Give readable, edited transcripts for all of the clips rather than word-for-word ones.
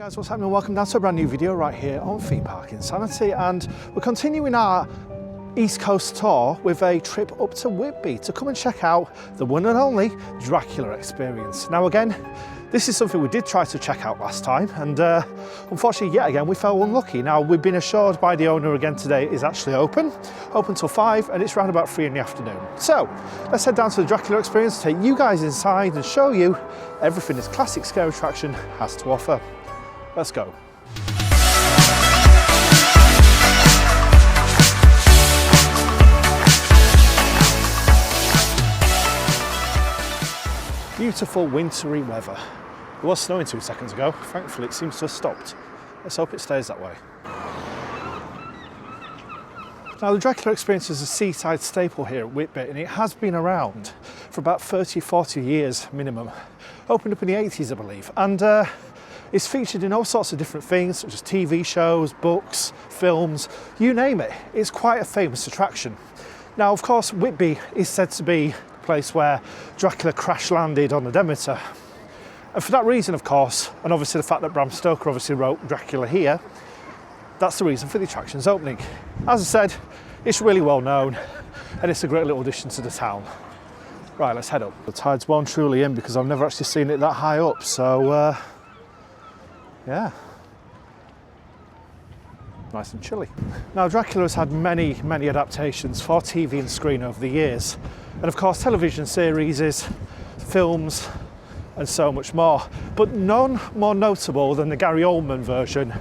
Guys, what's happening? Welcome down to a brand new video right here on Theme Park Insanity, and we're continuing our East Coast tour with a trip up to Whitby to come and check out the one and only Dracula Experience. Now again, this is something we did try to check out last time, and unfortunately yet again we fell unlucky. Now we've been assured by the owner again today it is actually open till 5, and it's around about 3 in the afternoon. So let's head down to the Dracula Experience, take you guys inside and show you everything this classic scare attraction has to offer. Let's go. Beautiful wintry weather. It was snowing 2 seconds ago. Thankfully it seems to have stopped. Let's hope it stays that way. Now the Dracula Experience is a seaside staple here at Whitby, and it has been around for about 30-40 years minimum. Opened up in the 80s I believe, and it's featured in all sorts of different things, such as TV shows, books, films, you name it. It's quite a famous attraction. Now, of course, Whitby is said to be the place where Dracula crash landed on the Demeter. And for that reason, of course, and obviously the fact that Bram Stoker obviously wrote Dracula here, that's the reason for the attraction's opening. As I said, it's really well known, and it's a great little addition to the town. Right, let's head up. The tide's well and truly in because I've never actually seen it that high up, so yeah, nice and chilly. Now Dracula has had many adaptations for TV and screen over the years, and of course television series, films and so much more, but none more notable than the Gary Oldman version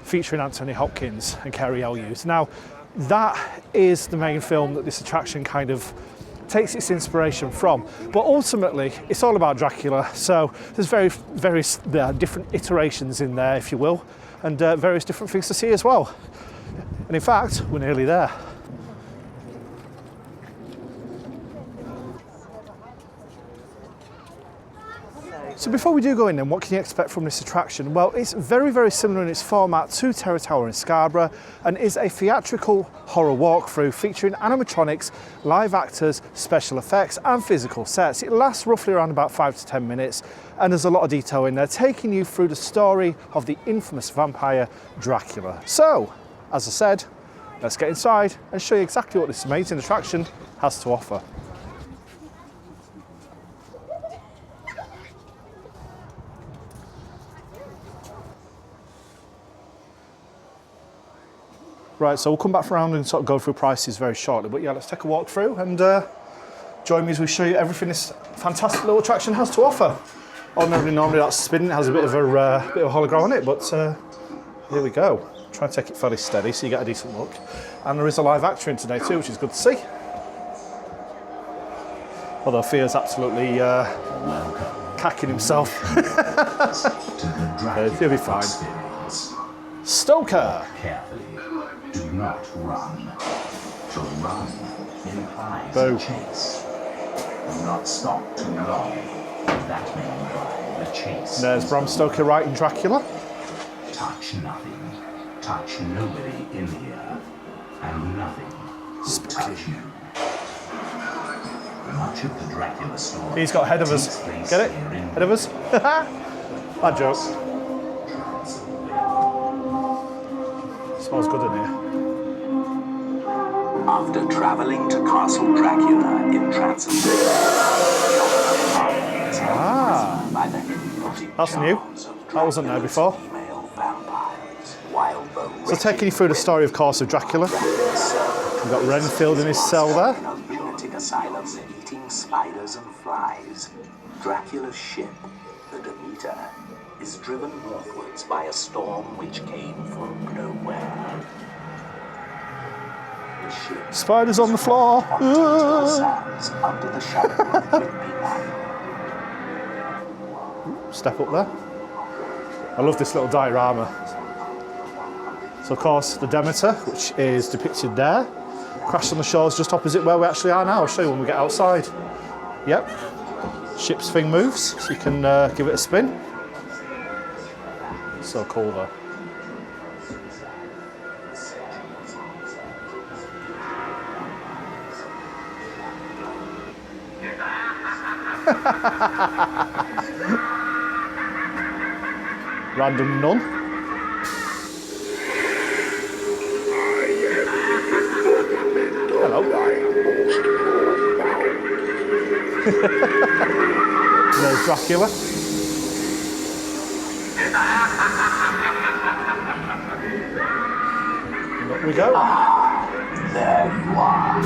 featuring Anthony Hopkins and Cary Elwes. Now that is the main film that this attraction kind of takes its inspiration from, but ultimately it's all about Dracula, so there's various different iterations in there, if you will, and various different things to see as well. And in fact, we're nearly there. So before we do go in then, what can you expect from this attraction? Well, it's very similar in its format to Terror Tower in Scarborough, and is a theatrical horror walkthrough featuring animatronics, live actors, special effects and physical sets. It lasts roughly around about 5 to 10 minutes, and there's a lot of detail in there taking you through the story of the infamous vampire Dracula. So, as I said, let's get inside and show you exactly what this amazing attraction has to offer. Right, so we'll come back around and sort of go through prices very shortly, but yeah, let's take a walk through and join me as we show you everything this fantastic little attraction has to offer. Normally that's spinning, it has a bit of a hologram on it, but here we go. Try and take it fairly steady so you get a decent look. And there is a live actor in today too, which is good to see. Although Thea's absolutely cacking himself. He'll be fine. Stoker! Carefully. Do not run. To run implies Boom. Chase. Do not stop too long. That may imply the chase. There's Bram Stoker writing Dracula. Touch nothing. Touch nobody in here. And nothing will touch you. Much of the Dracula story. He's got ahead of us. Get it? Ahead of us? That joke. Smells good in here. After traveling to Castle Dracula in Transylvania, that's new. That wasn't there before. So taking you through the story, of course, of Dracula. We've got Renfield in his cell there. Lunatic asylums eating spiders and flies. Dracula's ship, the Demeter, is driven northwards by a storm which came from nowhere. The ship Spiders on the floor. sands under the shadow of Whitby Land. Step up there. I love this little diorama. So of course the Demeter, which is depicted there, crashed on the shores just opposite where we actually are now. I'll show you when we get outside. Yep. Ship's thing moves, so you can give it a spin. So cool though. Random nun. Hello. There's Dracula. And up we go. There you are.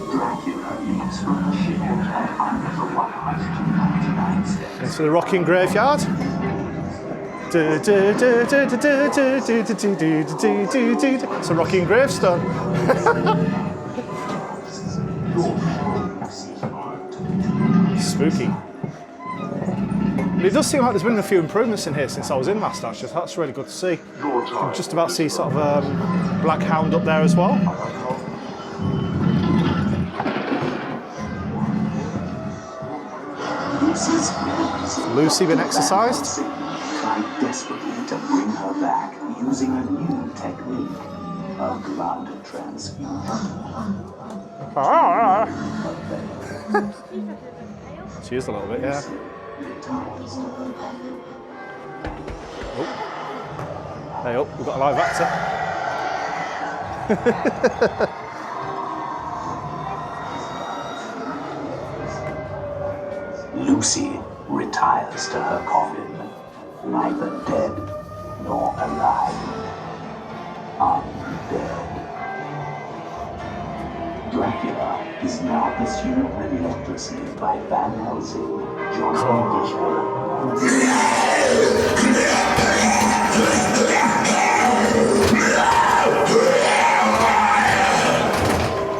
Dracula leaves from the ship under the 199 steps. Into the rocking graveyard. It's a rocking gravestone. Spooky. But it does seem like there's been a few improvements in here since I was in last, actually. So that's really good to see. You can just about see sort of Black Hound up there as well. Lucy been exercised? Tried desperately to bring her back using a new technique, a blood transfusion. She is a little bit, yeah. Oh. Hey up, we've got a live actor. Lucy retires to her coffin, neither dead nor alive. Undead. Dracula is now pursued relentlessly by Van Helsing, John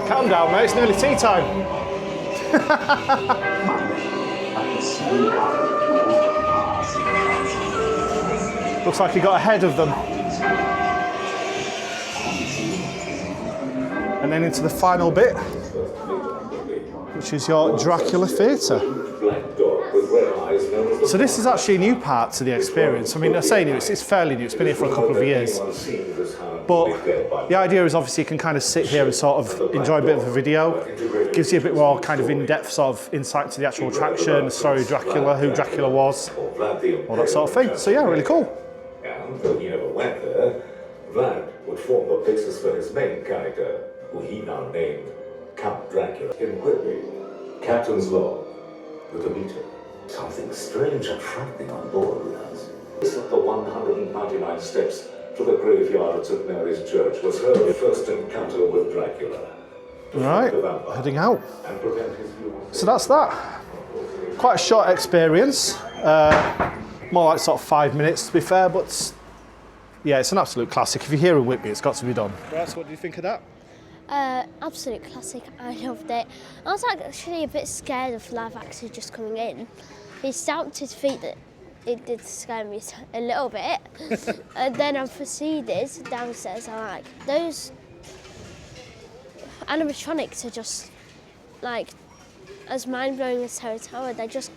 Calm down, mate, it's nearly tea time. Looks like he got ahead of them. And then into the final bit, which is your Dracula Theatre. So this is actually a new part to the experience. I mean, I say new, it's fairly new, it's been here for a couple of years. But the idea is obviously you can kind of sit here and sort of enjoy a bit of a video. Gives you a bit more kind of in-depth sort of insight to the actual attraction, the story of Dracula, who Dracula was, all that sort of thing. So yeah, really cool. And though he never went there, Vlad would form the basis for his main character, who he now named Count Dracula. In Whitby, Captain's Log, the Demeter. Something strange and frightening on board with us. This of the 199 steps to the graveyard at St. Mary's Church was her first encounter with Dracula. Right, heading out. So that's that. Quite a short experience. More like sort of 5 minutes to be fair, but yeah, it's an absolute classic. If you're here in Whitby, it's got to be done. Right, so what do you think of that? Absolute classic. I loved it. I was actually a bit scared of live actors just coming in. He stamped his feet. That it did scare me a little bit. And then I proceeded downstairs. I'm like, those animatronics are just like as mind-blowing as Terror Tower. They just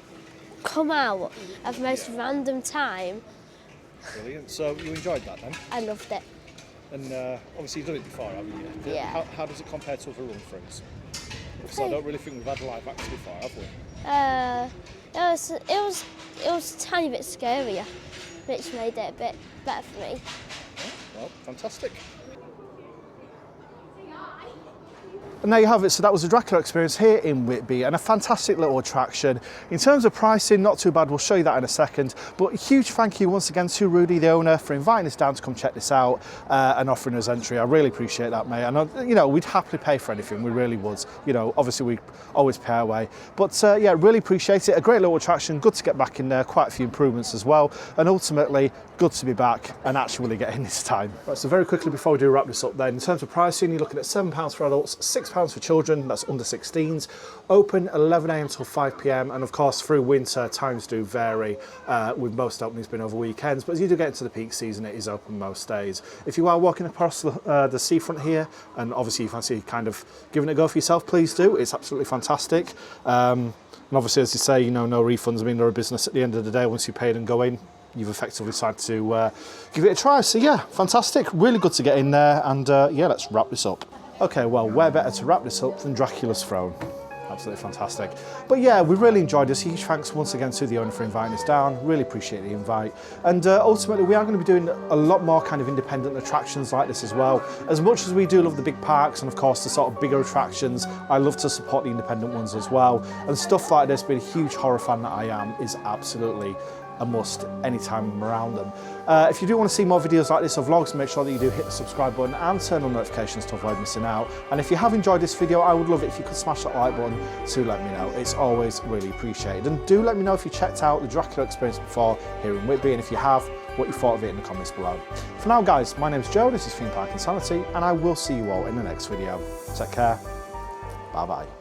come out at the most random time. Brilliant. So you enjoyed that then? I loved it. And obviously you've done it before, haven't you? Yeah. How does it compare to other run-throughs? Because I don't really think we've had a live actor before, have we? It was a tiny bit scarier, which made it a bit better for me. Yeah, well, fantastic. And there you have it. So that was the Dracula Experience here in Whitby, and a fantastic little attraction. In terms of pricing, not too bad. We'll show you that in a second. But a huge thank you once again to Rudy, the owner, for inviting us down to come check this out and offering us entry. I really appreciate that, mate. And you know, we'd happily pay for anything. We really would. You know, obviously we always pay our way. But yeah, really appreciate it. A great little attraction. Good to get back in there. Quite a few improvements as well. And ultimately, good to be back and actually get in this time. Right, so very quickly before we do wrap this up then, in terms of pricing, you're looking at £7 for adults, £6 for children, that's under 16s. Open 11 AM till 5 PM, and of course through winter times do vary, with most openings being over weekends, but as you do get into the peak season, it is open most days. If you are walking across the seafront here, and obviously you fancy kind of giving it a go for yourself, please do. It's absolutely fantastic. And obviously, as you say, you know, no refunds. I mean, they're a business at the end of the day. Once you paid and go in, you've effectively decided to give it a try. So yeah, fantastic, really good to get in there, and yeah, let's wrap this up. Okay, well, where better to wrap this up than Dracula's Throne? absolutely fantastic. But yeah, we really enjoyed this. Huge thanks once again to the owner for inviting us down. Really appreciate the invite. And ultimately, we are going to be doing a lot more kind of independent attractions like this as well. As much as we do love the big parks and of course the sort of bigger attractions, I love to support the independent ones as well. And stuff like this, being a huge horror fan that I am, is absolutely a must anytime I'm around them. If you do want to see more videos like this or vlogs, make sure that you do hit the subscribe button and turn on notifications to avoid missing out. And if you have enjoyed this video, I would love it if you could smash that like button to let me know. It's always really appreciated. And do let me know if you checked out the Dracula Experience before here in Whitby, and if you have, what you thought of it in the comments below. For now guys, my name's Joe, this is Theme Park Insanity, and I will see you all in the next video. Take care, bye bye.